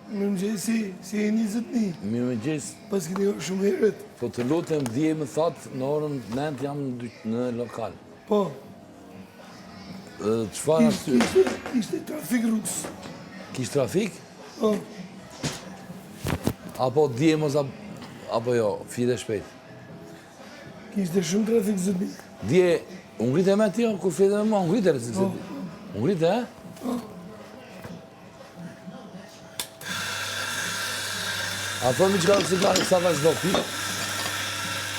Më mëgjesi, si e një zëtni. Mirë më gjesë. Pas këni orë shumë herët. Po të lutem, dje më thatë në orën 9 jam në lokal. Po, Çfarë arsye? ishte trafik rrugës. Kish trafik? Po, Apo dje mos apo jo, fide shpejt. kishte shumë trafik zëtni. Dje, unë ngritë me ti, kur fide me mua, unë ngritë rëzit. Unë ngritë, e? A thomi që ka të cigare kësa vazhë do pi?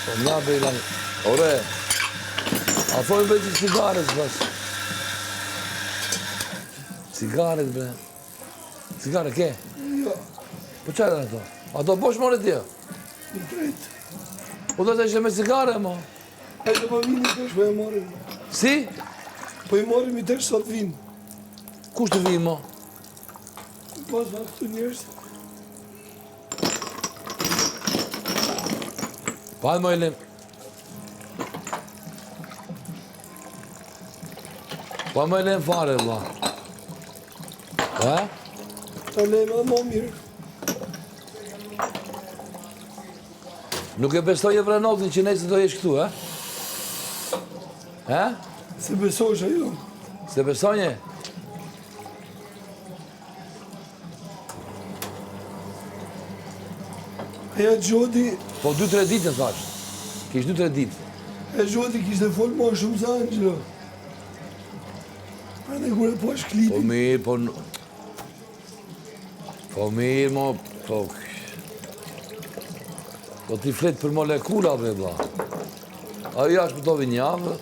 Po nga bejlan, ore, a thomi bëjt që cigares bash. Cigaret, bre. Cigare, ke? Jo, Po qërë ato? Ato bosh more tje? në tretë. Po do të ishte me cigare, mo. E të po vini tesh, po e morim. Si? Po i morim i tesh sot vinë. Kush të vi, mo? Pas va këtu njerës. Pa më elim. Pa më elim fare, vla. E? Ta lejma më mirë. Nuk e bestoj e vrenotin që nejse do jesh këtu, e? E? Se besosh ajo. Se besonje? Aja Gjodi, Po 2-3 ditë në thash. Kish 2-3 ditë. e Gjodi kishte folë ma shumë se Angelo. Pra dhe kur e po është Po klipin. mirë, po... Po mirë, mo... Po... Po ti fletë për molekulave, bla. Ajo jashtë pëtovi një javë,